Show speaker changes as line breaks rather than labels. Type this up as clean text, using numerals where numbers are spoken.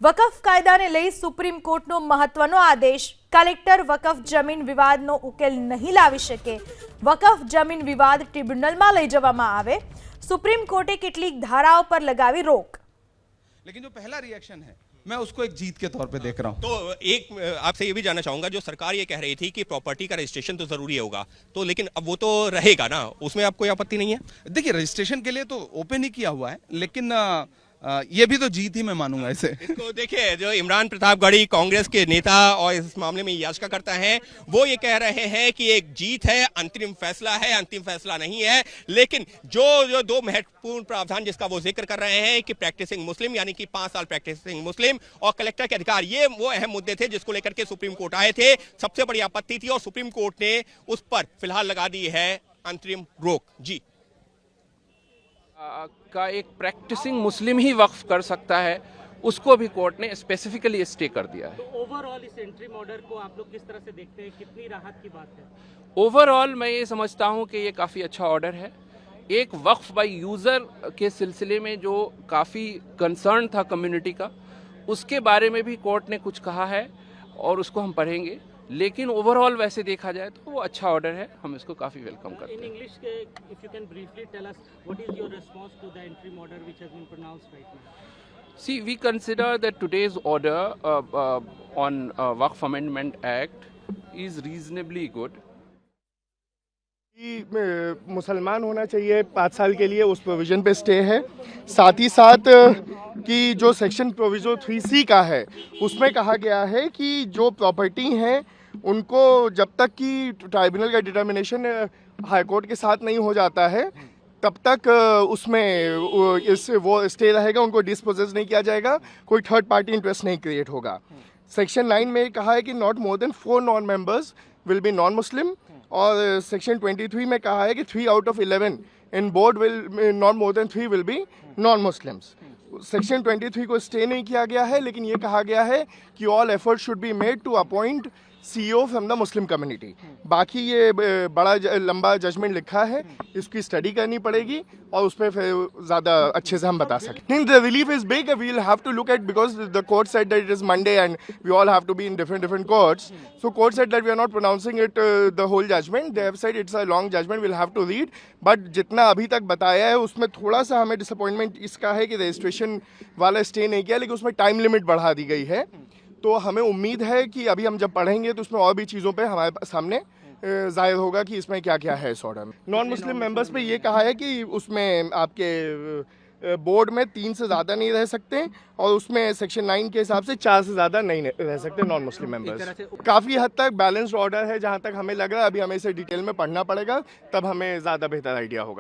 વકફ કાયદાને લઈ સુપ્રીમ કોર્ટનો મહત્વનો આદેશ કલેક્ટર વકફ જમીન વિવાદનો ઉકેલ નહીં લાવી શકે। વકફ જમીન વિવાદ ટ્રિબ્યુનલમાં લઈ જવામાં આવે। સુપ્રીમ કોર્ટે કેટલીક ધારાઓ પર લગાવી રોક।
लेकिन जो पहला रिएक्शन है मैं उसको एक जीत के तौर पे देख रहा हूं।
तो एक आपसे ये भी जानना चाहूंगा, जो सरकार ये कह रही थी कि प्रॉपर्टी का रजिस्ट्रेशन तो जरूरी होगा, तो लेकिन अब वो तो रहेगा ना, उसमें आपको कोई आपत्ति नहीं है?
देखिए, रजिस्ट्रेशन के लिए तो ओपन ही किया हुआ है, लेकिन ये भी तो जीत ही मैं मानूंगा इसे।
इसको देखिए, जो इमरान प्रतापगढ़ी कांग्रेस के नेता और इस मामले में याचिका करता है, वो ये कह रहे हैं कि एक जीत है, अंतरिम फैसला है, अंतिम फैसला नहीं है। लेकिन जो दो महत्वपूर्ण प्रावधान जिसका वो जिक्र कर रहे हैं कि प्रैक्टिसिंग मुस्लिम, यानी कि 5 साल प्रैक्टिसिंग मुस्लिम और कलेक्टर के अधिकार, ये वो अहम मुद्दे थे जिसको लेकर के सुप्रीम कोर्ट आए थे। सबसे बड़ी आपत्ति थी और सुप्रीम कोर्ट ने उस पर फिलहाल लगा दी है अंतरिम रोक। जी
का एक प्रैक्टिसिंग मुस्लिम ही वक्फ कर सकता है, उसको भी कोर्ट ने स्पेसिफिकली स्टे कर दिया है।
तो ओवरऑल इस एंट्री ऑर्डर को आप लोग किस तरह से देखते हैं, कितनी राहत की बात है?
ओवरऑल मैं ये समझता हूँ कि ये काफ़ी अच्छा ऑर्डर है। एक वक्फ बाय यूज़र के सिलसिले में जो काफ़ी कंसर्न था कम्युनिटी का, उसके बारे में भी कोर्ट ने कुछ कहा है और उसको हम पढ़ेंगे। लेकिन ओवरऑल वैसे देखा जाए तो वो अच्छा ऑर्डर है, हम इसको काफ़ी वेलकम करते हैं।
In English, if you can briefly tell us what is your response to the interim order which has been pronounced right now?
See, we consider that today's order on Waqf Amendment Act is reasonably good.
मुसलमान होना चाहिए 5 साल के लिए, उस provision पे stay है। साथ ही साथ कि जो सेक्शन प्रोविज़ो 3C का है, उसमें कहा गया है कि जो प्रॉपर्टी हैं उनको जब तक कि ट्राइब्यूनल का डिटर्मिनेशन हाई कोर्ट के साथ नहीं हो जाता है, तब तक उसमें वो स्टे रहेगा, उनको डिस्पोजेस नहीं किया जाएगा, कोई थर्ड पार्टी इंटरेस्ट नहीं क्रिएट होगा। सेक्शन 9 में कहा है कि not more than 4 non members will be non Muslim, और सेक्शन 23 में कहा है कि 3 out of 11 in board will not more than 3 will be non Muslims. Section 23 को स्टे नहीं किया गया है, लेकिन ये कहा गया है कि all effort should be made to appoint CEO from the Muslim community. बाकी ये बड़ा लंबा जजमेंट लिखा है, इसकी स्टडी करनी पड़ेगी और उस पर फिर ज़्यादा अच्छे से हम बता सकें। The relief is big, we will have to look at, because the court said that it is Monday and we all have to be in different courts, so court said that we are not pronouncing it the whole judgment, they have said it's a long judgment, will have to read. But जितना अभी तक बताया है उसमें थोड़ा सा हमें disappointment इसका है कि रजिस्ट्रेशन वाला स्टे नहीं किया, लेकिन उसमें टाइम लिमिट बढ़ा दी गई है। तो हमें उम्मीद है कि अभी हम जब पढ़ेंगे तो उसमें और भी चीज़ों पे हमारे सामने जाहिर होगा कि इसमें क्या क्या है इस ऑर्डर में। नॉन मुस्लिम मेंबर्स पे ये कहा है कि उसमें आपके बोर्ड में 3 से ज़्यादा नहीं रह सकते, और उसमें सेक्शन 9 के हिसाब से 4 से ज़्यादा नहीं रह सकते नॉन मुस्लिम मेंबर्स। काफ़ी हद तक बैलेंस्ड ऑर्डर है, जहाँ तक हमें लग रहा है। अभी हमें इसे डिटेल में पढ़ना पड़ेगा, तब हमें ज़्यादा बेहतर आइडिया होगा।